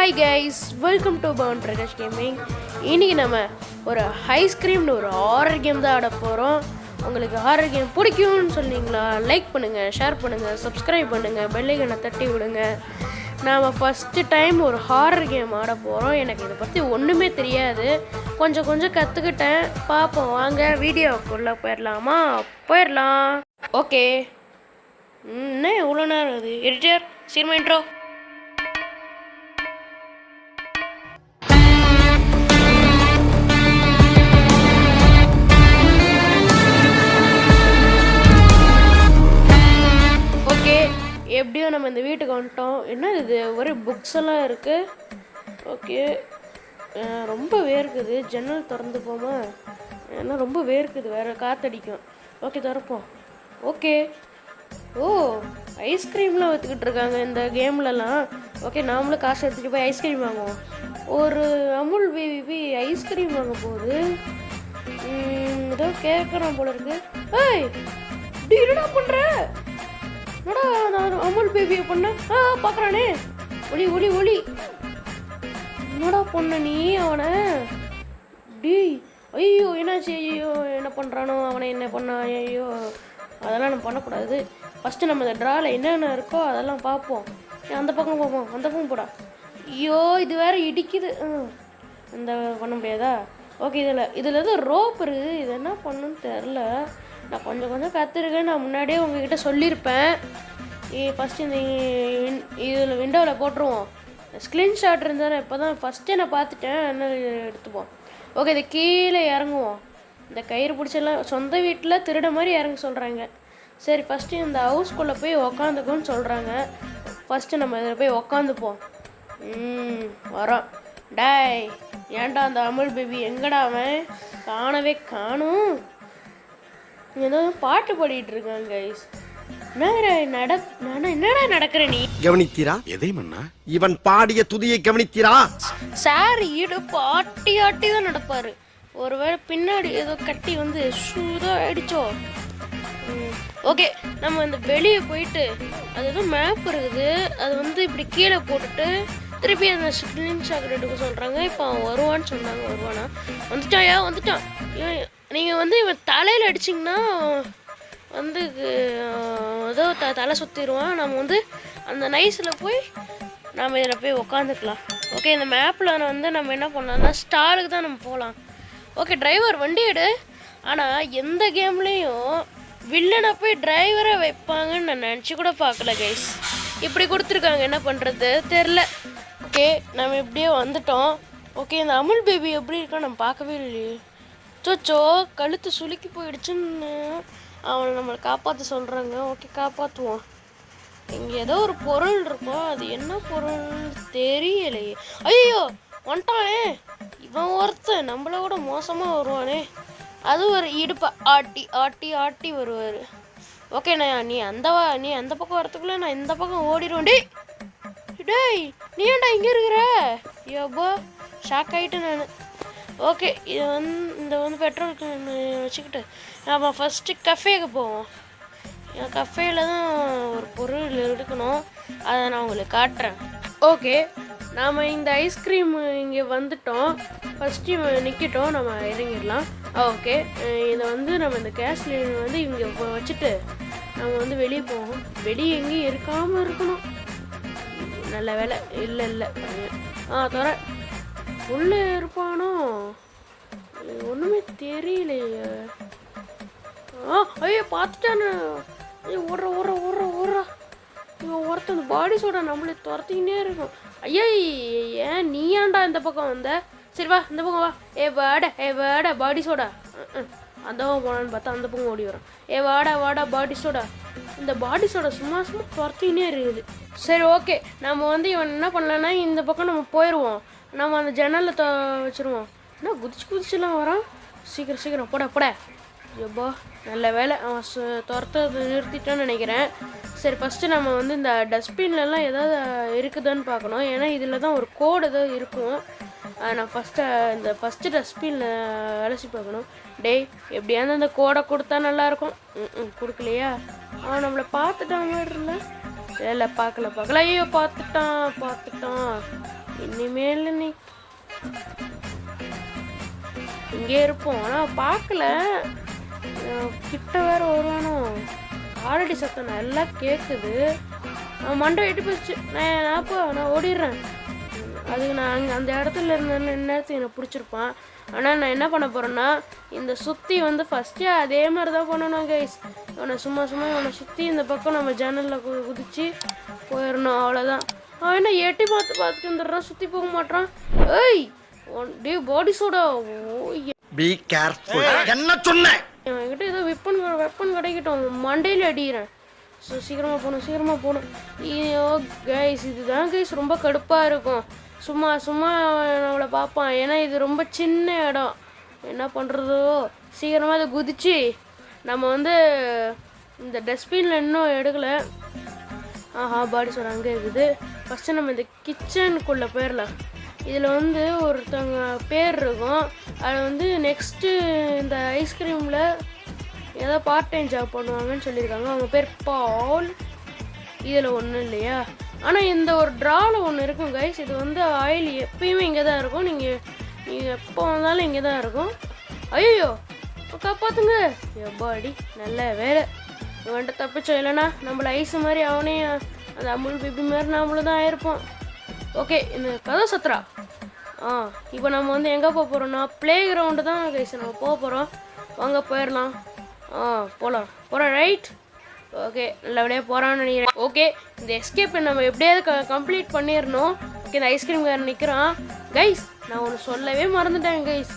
Hi guys, welcome to Pavan Prakash gaming. இன்றைக்கி நம்ம ஒரு ஐஸ்கிரீம்னு ஒரு ஹாரர் கேம் தான் ஆட போகிறோம். உங்களுக்கு ஹாரர் கேம் பிடிக்கும்னு சொன்னீங்களா? லைக் பண்ணுங்கள், ஷேர் பண்ணுங்கள், சப்ஸ்கிரைப் பண்ணுங்கள், பெல் ஐகானை தட்டி விடுங்க. நாம் ஃபஸ்ட்டு டைம் ஒரு ஹாரர் கேம் ஆட போகிறோம். எனக்கு இதை பற்றி ஒன்றுமே தெரியாது, கொஞ்சம் கற்றுக்கிட்டேன். பார்ப்போம், வாங்க வீடியோக்குள்ளே போயிடலாமா? போயிடலாம். ஓகே, என்ன இவ்வளோ நேரம் அது? எடிட்டர் சீக்கிரமா இன்ட்ரோ. எப்படியோ நம்ம இந்த வீட்டுக்கு வந்துட்டோம். என்ன இது, ஒரே புக்ஸ் எல்லாம் இருக்குது. ஓகே, ரொம்ப வேர்க்குது. ஜன்னல் திறந்து போமா? ஏன்னா ரொம்ப வேர்க்குது, வேறு காற்றடிக்கும். ஓகே, திறப்போம். ஓகே, ஓ ஐஸ்கிரீம்லாம் விற்றுக்கிட்டு இருக்காங்க இந்த கேம்லலாம். ஓகே, நாமளும் காசு எடுத்துகிட்டு போய் ஐஸ்கிரீம் வாங்குவோம். ஒரு அமுல் பேபி ஐஸ்கிரீம் வாங்க போகுது. ஏதோ கேட்குறோம் போல இருக்கு. ஏய், இப்படி என்னடா பண்ணுற? என்னடா நான் அமுல் பேபியை பண்ண பார்க்குறானே. ஒளி ஒளி ஒளி, என்னடா பண்ண நீ அவனை? டி ஐயோ என்னாச்சு? ஐயோ என்ன பண்ணுறானோ அவனை? என்ன பண்ணா? ஐயோ அதெல்லாம் நம்ம பண்ணக்கூடாது. ஃபஸ்ட்டு நம்ம இந்த ட்ராவில் என்னென்ன இருக்கோ அதெல்லாம் பார்ப்போம். அந்த பக்கம் பார்ப்போம், அந்த பக்கம் போடா. ஐயோ இது வேறு இடிக்குது. இந்த பண்ண முடியாதா? ஓகே, இதில் எதுவும் ரோப் இருக்குது. இது என்ன பண்ணுன்னு தெரில. நான் கொஞ்சம் கற்றுருக்கேன். நான் முன்னாடியே உங்ககிட்ட சொல்லியிருப்பேன். ஃபஸ்ட்டு இந்த இதில் விண்டோவில் போட்டுருவோம். ஸ்க்ரீன்ஷாட் இருந்தால் இப்போ தான் ஃபஸ்ட்டே நான் பார்த்துட்டேன். என்ன எடுத்துப்போம். ஓகே, இதை கீழே இறங்குவோம். இந்த கயிறு பிடிச்செல்லாம் சொந்த வீட்டில் திருட மாதிரி இறங்க சொல்கிறாங்க. சரி, ஃபஸ்ட்டு இந்த ஹவுஸ்குள்ளே போய் உக்காந்துக்குன்னு சொல்கிறாங்க. ஃபஸ்ட்டு நம்ம இதில் போய் உக்காந்துப்போம். வரோம். டாய், ஏன்டா அந்த அமுல் பேபி எங்கடா அவன்? காணவே காணும். ஏதோ பாட்டு பாடிட்டு இருக்காங்க கைஸ். என்னடா நடக்கிற நீ? கவனித்தீரா? எதை மன்னா? இவன் பாடிய துதியை கவனித்தீரா? சார் இடுப்பு ஆட்டி தான் நடப்பாரு. ஒருவேளை பின்னாடி ஏதோ கட்டி வந்து சூதா அடிச்சோ. ஓகே, நம்ம இந்த வெளியே போயிட்டு அது ஏதோ மேப் இருக்குது, அது வந்து இப்படி கீழே போட்டுட்டு திருப்பி அந்த ஸ்க்ரீன் ஷாட் எடுக்க சொல்கிறாங்க. இப்போ அவன் வருவான்னு சொன்னாங்க. வருவானா? வந்துட்டான். நீங்கள் வந்து இவன் தலையில் அடிச்சிங்கன்னா வந்து ஏதோ தலை சுற்றிடுவான். நம்ம வந்து அந்த நைஸில் போய் நம்ம இதில் போய் உக்காந்துக்கலாம். ஓகே, இந்த மேப்பில் வந்து நம்ம என்ன பண்ணலாம்னா ஸ்டாருக்கு தான் நம்ம போகலாம். ஓகே, டிரைவர் வண்டி எடு. ஆனால் எந்த கேம்லேயும் வில்லனை போய் டிரைவரை வைப்பாங்கன்னு நான் நினச்சி கூட பார்க்கல கைஸ். இப்படி கொடுத்துருக்காங்க, என்ன பண்ணுறது தெரில. ஓகே, நம்ம இப்படியே வந்துட்டோம். ஓகே, இந்த அமுல் பேபி எப்படி இருக்கா நம்ம பார்க்கவே இல்லையே. சோச்சோ, கழுத்து சுளுக்கி போயிடுச்சுன்னு அவனை நம்மளை காப்பாற்ற சொல்கிறாங்க. ஓகே, காப்பாற்றுவோம். இங்கே ஏதோ ஒரு பொருள் இருக்கும், அது என்ன பொருள் தெரியலையே. ஐயோ வந்துட்டானே இவன். ஒருத்தன் நம்மளை விட மோசமாக வருவானே. அது ஒரு இடுப்பை ஆட்டி வருவார். ஓகே, நீ அந்த பக்கம் வரத்துக்குள்ளே நான் இந்த பக்கம் ஓடிடுவேன். டேய், நீ ஏன்டா இங்கே இருக்கிற? யோபோ, ஷாக் ஆகிட்டேன் நான். ஓகே, இது வந்து பெட்ரோல் வச்சுக்கிட்டு நம்ம ஃபஸ்ட்டு கஃபேக்கு போவோம். கஃபேயில் தான் ஒரு பொருள் எடுக்கணும், அதை நான் உங்களுக்கு காட்டுறேன். ஓகே, நாம் இந்த ஐஸ்கிரீம் இங்கே வந்துட்டோம். ஃபஸ்ட்டு நிற்கிட்டோம், நம்ம இறங்கிடலாம். ஓகே, இதை வந்து நம்ம இந்த கேஸ் சிலிண்டர் வந்து இங்கே வச்சுட்டு நம்ம வந்து வெளியே போவோம். வெளியே எங்கேயும் இருக்காமல் இருக்கணும். நல்ல வேலை இல்லை தர உள்ளே இருப்பானோ? ஒன்றுமே தெரியலையே. ஐயோ பார்த்துட்டானு. ஓடுறா. இவன் ஒருத்தன் பாடி சோட நம்மளே துரத்திக்கினே இருக்கும். ஐயா, ஏன் நீ ஏன்டா இந்த பக்கம் வந்த? சரி வா, இந்த பக்கம் வா. ஏ வாடா பாடி சோடா. அந்த பக்கம் போனான்னு பார்த்தா அந்த பக்கம் ஓடி வரும். வாடா பாடி சோடா. இந்த பாடி சோடா சும்மா துரத்திக்கினே இருக்குது. சரி, ஓகே, நம்ம வந்து இவன் என்ன பண்ணலான்னா இந்த பக்கம் நம்ம போயிடுவோம். நம்ம அந்த ஜன்னலில் வச்சுருவோம். என்ன குதிச்சுலாம் வரான்? சீக்கிரம் போட. எப்போ நல்ல வேலை அவன் துரத்தது நிறுத்திட்டான்னு நினைக்கிறேன். சரி, ஃபஸ்ட்டு நம்ம வந்து இந்த டஸ்ட்பின்லலாம் ஏதாவது இருக்குதான்னு பார்க்கணும். ஏன்னா இதில் தான் ஒரு கோடு ஏதாவது இருக்கும். நான் ஃபஸ்ட்டு டஸ்ட்பினில் அலசி பார்க்கணும். டேய், எப்படியாவது அந்த கோடை கொடுத்தா நல்லாயிருக்கும். கொடுக்கலையா? அவன் நம்மளை பார்த்துட்டான் மாதிரி இல்லை. பார்க்கல. ஐயோ பார்த்துட்டான். இனிமேல் நீ இங்கே இருப்போம். ஆனால் பார்க்கல, கிட்ட வேற வருவானோ. ஆல்ரெடி சத்தம் நல்லா கேட்குது. மண்டை எட்டி போச்சு. நான் ஓடிடுறேன். அதுக்கு நான் அங்கே அந்த இடத்துல இருந்தேன்னு நேரத்துக்கு எனக்கு பிடிச்சிருப்பான். ஆனால் நான் என்ன பண்ண போகிறேன்னா, இந்த சுற்றி வந்து ஃபஸ்ட்டே அதே மாதிரி தான் பண்ணணும் கைஸ். இவனை சும்மா இவனை சுற்றி இந்த பக்கம் நம்ம ஜன்னலில் குதிச்சு போயிடணும், அவ்வளோதான். அவன் என்ன எட்டி பார்த்துட்டு வந்துடுறான், சுற்றி போக மாட்டான். ஏய் டே பாடி சோடா, பி கேர்ஃபுல். என்ன சொன்னேன்? என்கிட்ட ஏதோ வெப்பன் கிடைக்கட்டும், மண்டையில் அடிக்கிறேன். ஸோ சீக்கிரமாக போகணும். ஐயோ கைஸ், இதுதான் கைஸ் ரொம்ப கடுப்பாக இருக்கும். சும்மா நம்மளை பார்ப்பான். ஏன்னா இது ரொம்ப சின்ன இடம். என்ன பண்ணுறதோ சீக்கிரமாக அதை குதிச்சு நம்ம வந்து இந்த டஸ்ட்பினில் இன்னும் எடுக்கலை. பாடி சோடா அங்கே இருக்குது. ஃபஸ்ட்டு நம்ம இந்த கிச்சனுக்குள்ளே போயிடலாம். இதில் வந்து ஒருத்தவங்க பேர் இருக்கும். அதில் வந்து நெக்ஸ்ட்டு இந்த ஐஸ்கிரீமில் ஏதோ பார்ட் டைம் ஜாப் பண்ணுவாங்கன்னு சொல்லியிருக்காங்க. அவங்க பேர் பால். இதில் ஒன்றும் இல்லையா? ஆனால் இந்த ஒரு ட்ராவில் ஒன்று இருக்கும் கைஸ். இது வந்து ஆயில் எப்பயுமே இங்கே தான் இருக்கும். நீங்கள் எப்போ வந்தாலும் இங்கே தான் இருக்கும். ஐயோ காப்பாற்றுங்க. எப்பாடி நல்ல வேலை. இவன்ட்ட தப்பிச்சோம். இல்லைனா நம்மளை ஐஸ் மாதிரி அவனே அந்த அமுல் பேபி மாதிரி நம்மளும் தான் ஆயிருப்போம். ஓகே, இந்த கதை சத்ரா. இப்போ நம்ம வந்து எங்கே போக போகிறோம்னா ப்ளே கிரவுண்டு தான் கைஸ் நம்ம போக போகிறோம். வாங்க போயிடலாம். போகிறோம் ரைட். ஓகே, நல்லபடியாக போகிறான்னு நினைக்கிறேன். ஓகே, இந்த எஸ்கேப்பை நம்ம எப்படியாவது கம்ப்ளீட் பண்ணிடணும். ஓகே, இந்த ஐஸ்கிரீம்காரன் நிற்கிறான். கைஸ் நான் ஒன்று சொல்லவே மறந்துட்டேன் கைஸ்.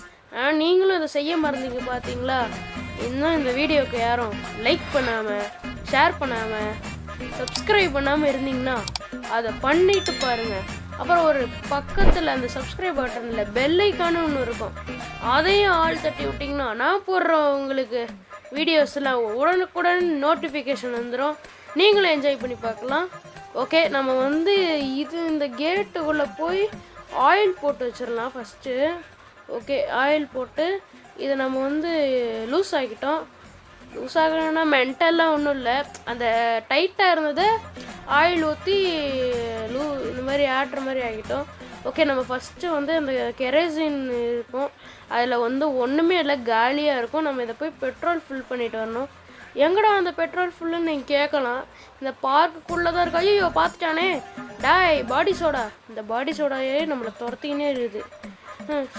நீங்களும் இதை செய்ய மறந்தீங்க பார்த்தீங்களா? இன்னும் இந்த வீடியோவுக்கு யாரும் லைக் பண்ணாமல், ஷேர் பண்ணாமல், சப்ஸ்கிரைப் பண்ணாமல் இருந்தீங்கன்னா அதை பண்ணிட்டு பாருங்கள். அப்புறம் ஒரு பக்கத்தில் அந்த சப்ஸ்கிரைப் பட்டனில் பெல் ஐக்கானு ஒன்று இருக்கும். அதையும் ஆள் தட்டி விட்டிங்கன்னா நான் போடுற உங்களுக்கு வீடியோஸ்லாம் உடனுக்குடன் நோட்டிஃபிகேஷன் வந்துடும். நீங்களும் என்ஜாய் பண்ணி பார்க்கலாம். ஓகே, நம்ம வந்து இந்த கேட்டுக்குள்ளே போய் ஆயில் போட்டு வச்சிடலாம் ஃபஸ்ட்டு. ஓகே, ஆயில் போட்டு இதை நம்ம வந்து லூஸ் ஆகிக்கிட்டோம். லூஸ் ஆகணும்னா மென்டல்லாம் ஒன்றும் இல்லை. அந்த டைட்டாக இருந்ததை ஆயில் ஊற்றி இந்த மாதிரி ஆடுற மாதிரி ஆகிட்டோம். ஓகே, நம்ம ஃபஸ்ட்டு வந்து அந்த கெரோசின் இருக்கும். அதில் வந்து ஒன்றுமே இல்லை, காலியாக இருக்கும். நம்ம இதை போய் பெட்ரோல் ஃபில் பண்ணிட்டு வரணும். எங்கடா அந்த பெட்ரோல் ஃபுல்லுன்னு நீங்கள் கேட்கலாம். இந்த பார்க்குக்குள்ளே தான் இருக்கு. ஐயோ பார்த்துட்டானே. டாய் பாடி சோடா. இந்த பாடி சோடாயே நம்மளை துரத்திக்கினே இருக்குது.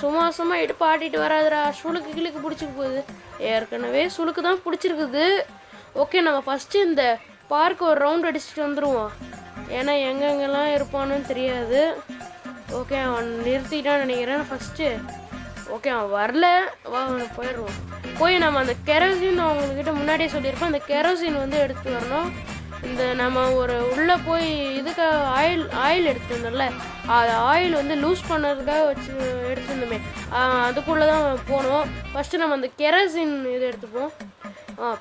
சும்மா இட்டு பாட்டிட்டு வராதுடா. சுளுக்கு கிளுக்கு பிடிச்சிக்க போகுது. ஏற்கனவே சுளுக்கு தான் பிடிச்சிருக்குது. ஓகே, நம்ம ஃபஸ்ட்டு இந்த பார்க்கு ஒரு ரவுண்ட் அடிச்சுட்டு வந்துடுவோம். ஏன்னா எங்கெங்கெல்லாம் இருப்பான்னு தெரியாது. ஓகே, அவன் நிறுத்திட்டான்னு நினைக்கிறேன் ஃபஸ்ட்டு. ஓகே, அவன் வரல. போயிடுவோம். போய் நம்ம அந்த கெரோசின் அவங்கக்கிட்ட முன்னாடியே சொல்லியிருப்போம். அந்த கெரோசின் வந்து எடுத்து வரணும். இந்த நம்ம ஒரு உள்ளே போய் இதுக்கு ஆயில் எடுத்துட்டு வந்தோம்ல, அது ஆயில் வந்து லூஸ் பண்ணதுக்காக வச்சு எடுத்துருந்தோமே, அதுக்குள்ளே தான் போகணும். ஃபஸ்ட்டு நம்ம அந்த கெரோசின் இது எடுத்துப்போம்.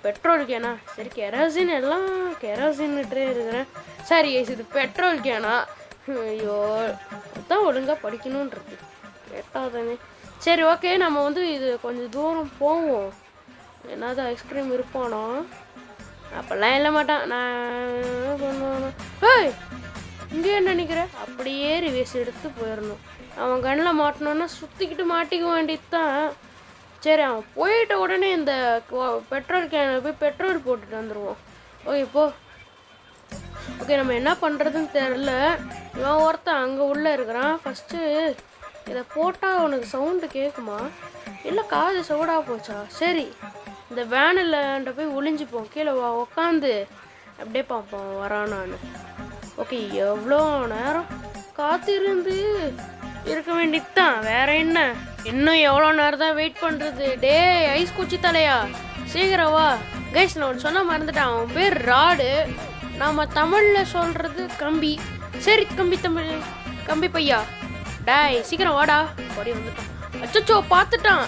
பெட்ரோல் கேனா? சரி, கெரோசின் எல்லாம் கெரோசின்னுட்டே இருக்கிறேன். சரி, இது பெட்ரோல் கேனா? ஐயோ, தான் ஒழுங்காக படிக்கணுன்றது கேட்டாதானே. சரி, ஓகே, நம்ம வந்து இது கொஞ்சம் தூரம் போவோம். என்னது ஐஸ்கிரீம் இருப்பானோ? அப்போல்லாம் இல்லை மாட்டான். நான் பண்ணுவானோ? ஏய், இங்கே என்ன நினைக்கிறேன்? அப்படியே ரிவேஸ் எடுத்து போயிடணும். அவன் கண்ணில் மாட்டணுன்னா சுற்றிக்கிட்டு மாட்டிக்க வேண்டியது தான். சரி, அவன் போயிட்ட உடனே இந்த பெட்ரோல் கேனை போய் பெட்ரோல் போட்டுட்டு வந்துடுவோம். ஓகே, போ. ஓகே, நம்ம என்ன பண்ணுறதுன்னு தெரில. இவன் ஒருத்தன் அங்கே உள்ளே இருக்கிறான். ஃபஸ்ட்டு இதை போட்டால் அவனுக்கு சவுண்டு கேட்குமா இல்லை காது சவுடாக போச்சா? சரி, இந்த வேனில் போய் ஒளிஞ்சிப்போம். கீழே உக்காந்து அப்படியே பார்ப்போம் வரானான்னு. ஓகே, எவ்வளோ நேரம் காத்திருந்து இருக்க வேண்டியது தான். வேற என்ன, இன்னும் எவ்வளோ நேரம் தான் வெயிட் பண்ணுறது? டே ஐஸ் குச்சி தலையா, சீக்கிரம் வா. கைஸ், நான் ஒன்று சொன்ன மறந்துட்டேன். அவன் பேர் ராடு. நாம் தமிழில் சொல்கிறது கம்பி. சரி, கம்பி பையா. டேய் சீக்கிரம் வாடா. ஓடி வந்துட்டான். அச்சோ, பார்த்துட்டான்.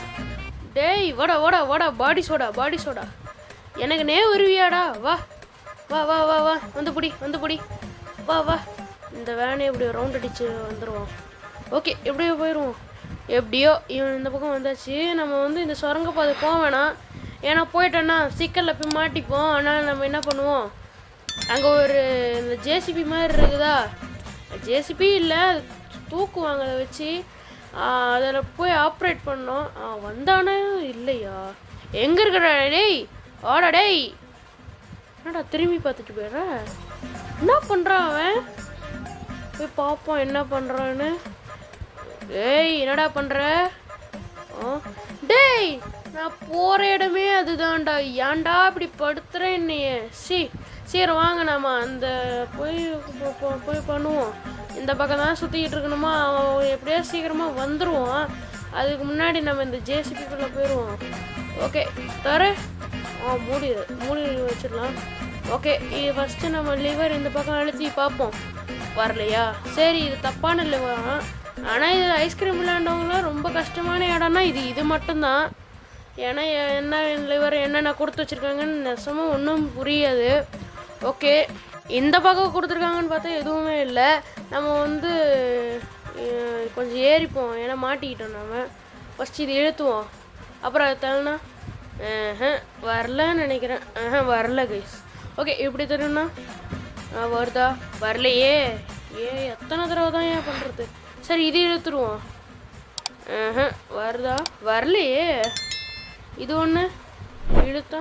டேய் வாடா. பாடி சோடா. எனக்கு வருவியாடா? வா. வந்து புடி. வா. இந்த வேனை இப்படி ரவுண்ட் அடிச்சு வந்துடுவோம். ஓகே, எப்படியோ போயிடுவோம். எப்படியோ இவன் இந்த பக்கம் வந்தாச்சு. நம்ம வந்து இந்த சுரங்கப்பாதை போக வேணாம். ஏன்னா போயிட்டோன்னா சிக்கலில் போய் மாட்டிப்போம். ஆனால் நம்ம என்ன பண்ணுவோம், அங்கே ஒரு இந்த ஜேசிபி மாதிரி இருக்குதா? ஜேசிபி இல்லை, தூக்குவாங்க அதை வச்சு. அதில் போய் ஆப்ரேட் பண்ணோம். வந்தானே இல்லையா? எங்கே இருக்கிற டேய்? ஆடா டேய், என்னடா திரும்பி பார்த்துட்டு போயிடுற? என்ன பண்ணுறான் அவன்? போய் பார்ப்போம் என்ன பண்ணுறான்னு. டேய் என்னடா பண்ணுற? டேய் நான் போகிற இடமே அதுதான்டா, ஏன்டா இப்படி படுத்துகிறேன் என்னைய? சீக்கிரம் வாங்க, நாம அந்த போய் பண்ணுவோம். இந்த பக்கம் தான் சுற்றிக்கிட்டு இருக்கணுமா? அவன் எப்படியா சீக்கிரமாக வந்துடுவான். அதுக்கு முன்னாடி நம்ம இந்த ஜேசிபிக்குள்ளே போயிடுவோம். ஓகே தர மூடி வச்சிடலாம். ஓகே இது ஃபஸ்ட்டு நம்ம லிவர் இந்த பக்கம் அழுத்தி பார்ப்போம். வரலையா? சரி இது தப்பான லிவர். ஆனால் இது ஐஸ்கிரீம் விளையாண்டவங்களாம் ரொம்ப கஷ்டமான இடம்னா இது மட்டும்தான். ஏன்னா என்ன லிவர் என்னென்ன கொடுத்து வச்சுருக்காங்கன்னு நெசமும் ஒன்றும் புரியாது. ஓகே இந்த பக்கம் கொடுத்துருக்காங்கன்னு பார்த்தா எதுவுமே இல்லை. நம்ம வந்து கொஞ்சம் ஏறிப்போம், ஏன்னா மாட்டிக்கிட்டோம். நம்ம ஃபஸ்ட்டு இது இழுத்துவோம், அப்புறம் அது தள்ளனா வரலன்னு நினைக்கிறேன். வரல கைஸ். ஓகே இப்படி தெரியும்னா வருதா? வரலையே. எத்தனை தடவை தான் ஏன் பண்ணுறது? சரி இது இழுத்துருவோம். வருதா? வரலையே. இது ஒன்று இழுத்தா,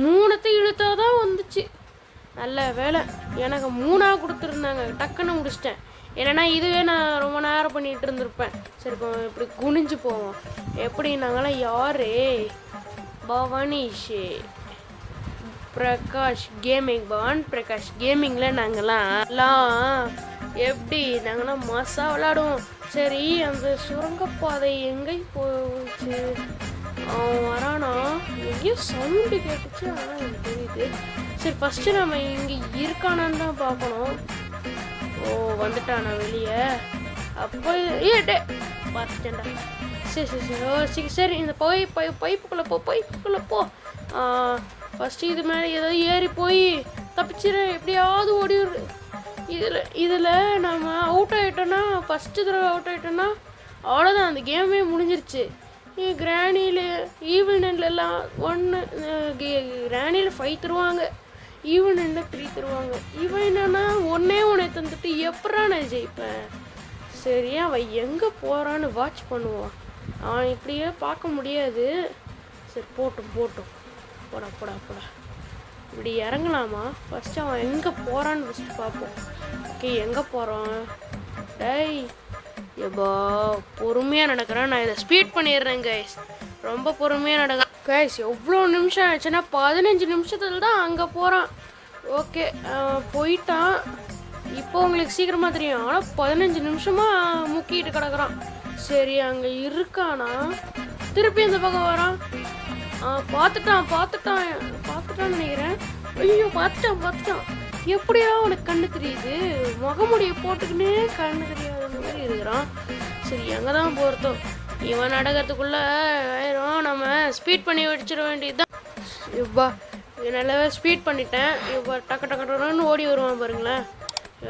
3 இழுத்தா தான் வந்துச்சு. நல்ல வேலை எனக்கு 3 கொடுத்துருந்தாங்க, டக்குன்னு முடிச்சிட்டேன். இல்லைன்னா இதுவே நான் ரொம்ப நேரம் பண்ணிகிட்டு இருந்திருப்பேன். சரி இப்போ இப்படி குனிஞ்சு போவோம். எப்படி நாங்களாம் யாரு? பவானிஷ் பிரகாஷ் கேமிங், பவான் பிரகாஷ் கேமிங்கில் நாங்களாம் எப்படி நாங்களாம் மாசாக விளாடுவோம். சரி அந்த சுரங்கப்பாதை எங்கே போச்சு? அவன் வரானா? எங்கேயோ சவுண்டு கேட்டுச்சு, ஆனால் எனக்கு தெரியுது. சரி ஃபஸ்ட்டு நம்ம இங்கே இருக்கானான்னு தான் பார்க்கணும். வந்துட்டானா வெளியே? அப்போ டே பார்த்துட்டேன்டா. சரி இந்த பைப்புக்குள்ளே போ. ஃபஸ்ட்டு இது மேலே ஏதாவது ஏறி போய் தப்பிச்சிட, எப்படியாவது ஓடிடுது. இதில் நம்ம அவுட் ஆகிட்டோன்னா, ஃபஸ்ட்டு தடவை அவுட் ஆகிட்டோன்னா அவ்வளோதான், அந்த கேமே முடிஞ்சிருச்சு. கிராணியில் ஈவில் நெல்லாம் 1 கிராணியில் 5 தருவாங்க, ஈவில் நெல்லில் 3 தருவாங்க. இவன் என்னன்னா ஒன்றே தந்துட்டு எப்படா நான் ஜெயிப்பேன்? சரியா அவன் எங்கே போகிறான்னு வாட்ச் பண்ணுவான். அவன் இப்படியே பார்க்க முடியாது. சரி போட்டும் போடா இப்படி இறங்கலாமா? ஃபஸ்ட்டு அவன் எங்கே போகிறான்னு ஃபஸ்ட்டு பார்ப்போம். ஓகே எங்கே போகிறான்? டேய் எப்பா பொறுமையாக நடக்கிறேன். நான் இதை ஸ்பீட் பண்ணிடுறேன் கைஸ், ரொம்ப பொறுமையாக நடக்கிறேன் கைஸ். எவ்வளோ நிமிஷம் ஆச்சுன்னா 15 நிமிஷத்துல தான் அங்கே போகிறான். ஓகே போயிட்டான். இப்போ உங்களுக்கு சீக்கிரமாக தெரியும், ஆனால் 15 நிமிஷமாக முக்கிட்டு கிடக்குறான். சரி அங்கே இருக்கானா? திருப்பி இந்த பக்கம் வரான். பார்த்துட்டான்னு நினைக்கிறேன். ஐயோ பார்த்துட்டான். எப்படியா உனக்கு கண்ணு தெரியுது? முகமுடியை போட்டுக்கினே கண்ணு தெரியாத மாதிரி இருக்கிறான். சரி எங்கே தான் போகிறதோ? இவன் நடக்கிறதுக்குள்ளே ஆயிரும், நம்ம ஸ்பீட் பண்ணி வச்சிட வேண்டியதுதான். இவ்வா நல்லாவே ஸ்பீட் பண்ணிட்டேன். இப்போ டக்குன்னு ஓடி வருவான் பாருங்களேன்.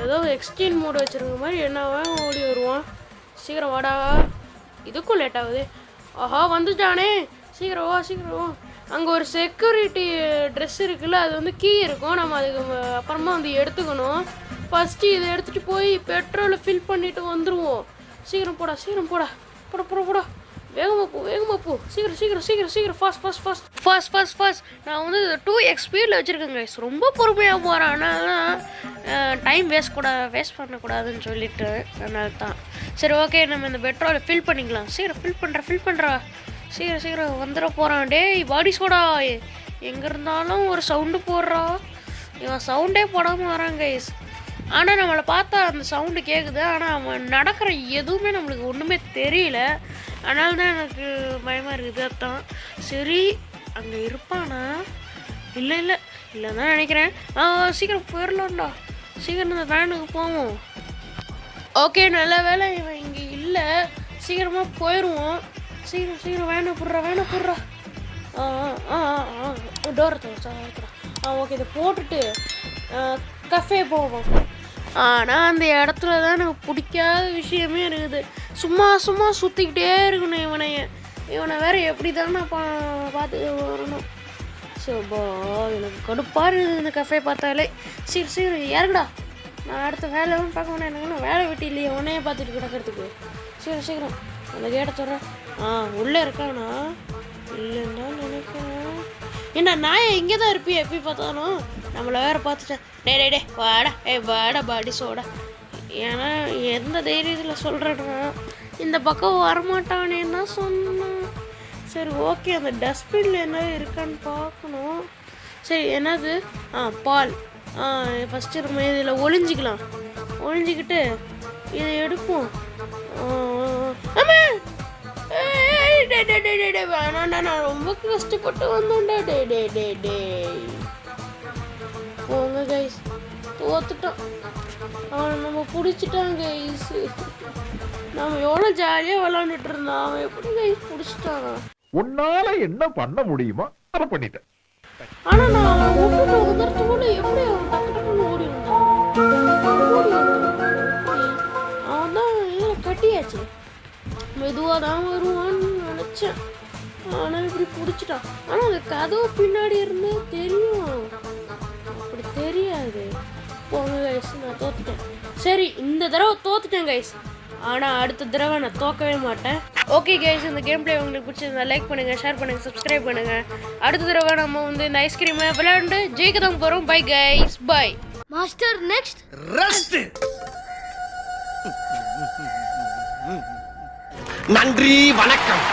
ஏதோ எக்ஸ்டீன் மோடு வச்சுருக்க மாதிரி என்னவா ஓடி வருவான். சீக்கிரம் வாடா, இதுக்கும் லேட் ஆகுது. ஆஹா வந்துட்டானே, சீக்கிரம் வா. அங்கே ஒரு செக்யூரிட்டி ட்ரெஸ் இருக்குல்ல, அது வந்து கீ இருக்கும். நம்ம அதுக்கு அப்புறமா வந்து எடுத்துக்கணும். ஃபஸ்ட்டு இதை எடுத்துகிட்டு போய் பெட்ரோலை ஃபில் பண்ணிவிட்டு வந்துடுவோம். சீக்கிரம் போடா. வேகமாக போ. சீக்கிரம் ஃபாஸ்ட். நான் வந்து 2x ஸ்பீடில் வச்சுருக்கேங்க. ரொம்ப பொறுமையாக போகிறேன். ஆனால் டைம் வேஸ்ட் பண்ணக்கூடாதுன்னு சொல்லிட்டு அதனால தான். சரி ஓகே நம்ம இந்த பெட்ரோலை ஃபில் பண்ணிக்கலாம். சீக்கிரம் ஃபில் பண்ணுறா. சீக்கிரம் வந்துட போகிறான். டேய் பாடி சோடா, எங்கே இருந்தாலும் ஒரு சவுண்டு போடுறா. இவன் சவுண்டே போடாமல் வரான் கைஸ். ஆனால் நம்மளை பார்த்தா அந்த சவுண்டு கேட்குது, ஆனால் அவன் நடக்கிற எதுவுமே நம்மளுக்கு ஒன்றுமே தெரியல. அதனால தான் எனக்கு பயமாக இருக்குது. அதான் சரி அங்கே இருப்பானா? இல்லை தான் நினைக்கிறேன். சீக்கிரம் போயிடலாம்டா. சீக்கிரம் இந்த வேனுக்கு போவோம். ஓகே நல்ல வேலை இவன் இங்கே இல்லை. சீக்கிரமாக போயிடுவோம். சீக்கிரம் வேனை போடுறா. டோர் தரா. ஓகே இதை போட்டுட்டு கஃபே போவோம். ஆனால் அந்த இடத்துல தான் எனக்கு பிடிக்காத விஷயமே இருக்குது. சும்மா சுற்றிக்கிட்டே இருக்கணும் இவனை வேறு எப்படி தான் நான் பார்த்து வரணும். சோபா எனக்கு கடுப்பாக இருக்குது இந்த கஃபே பார்த்தாலே. சீக்கிரம் இறங்குடா. நான் அடுத்த வேலையும் பார்க்க வேணாம். எனக்கு வேலை வெட்டி இல்லையே, உன்னையே பார்த்துட்டு கிடக்கிறதுக்கு. சீக்கிரம் அந்த கேட்டை தர. உள்ளே இருக்கானா இல்லைன்னா நினைக்கிறேன். என்ன நாயை இங்கே தான் இருப்பியா எப்படி பார்த்தாலும்? நம்மளை வேற பார்த்துட்டேன். டே வாடா, வாடா பாடி சோடா. ஏன்னா எந்த தைரியத்தில் சொல்கிறேன்னா இந்த பக்கம் வரமாட்டானேன்னு தான் சொன்னேன். சரி ஓகே, அந்த டஸ்ட்பினில் என்ன இருக்கான்னு பார்க்கணும். சரி என்னது? பால். ஃபஸ்ட்டு நம்ம இதில் ஒளிஞ்சிக்கலாம். ஒளிஞ்சிக்கிட்டு இதை எடுப்போம். வேணாண்டா, நான் ரொம்ப கஷ்டப்பட்டு வந்தோண்டா. டே போங்க கைஸ், தோத்துட்டோம். அவன் நம்ம பிடிச்சிட்டான் கைஸ். நம்ம எவ்வளோ ஜாலியாக விளாண்டுட்டு இருந்தோம், அவன் எப்படி கைஸ் பிடிச்சிட்டான். உன்னால என்ன பண்ண முடியுமோ அதை பண்ணிட்டேன். ஆனா நான் விட்டுட்டு உதறது கூட எப்படி அவன் டக்குன்னு ஓடி வந்தான். அவன் தான் இதில் கட்டியாச்சு, மெதுவாக தான் வருவான்னு நினச்சேன். ஆனால் இப்படி பிடிச்சிட்டான். ஆனால் அந்த கதவு பின்னாடி இருந்து தெரியும், அப்படி தெரியாது. போங்க கைஸ், நான் தோத்துட்டேன். சரி இந்த தடவை தோத்துட்டேன் கைஸ், ஆனால் அடுத்த தடவை நான் தோக்கவே மாட்டேன். ஓகே கைஸ், இந்த கேம் பிளே உங்களுக்கு பிடிச்சிருந்தா லைக் பண்ணுங்கள், ஷேர் பண்ணுங்கள், சப்ஸ்கிரைப் பண்ணுங்கள். அடுத்த தடவை நம்ம வந்து இந்த ஐஸ்கிரீமை விளையாண்டு ஜெயிக்க தான் போகிறோம். Bye guys, bye master. Next rest. நன்றி, வணக்கம்.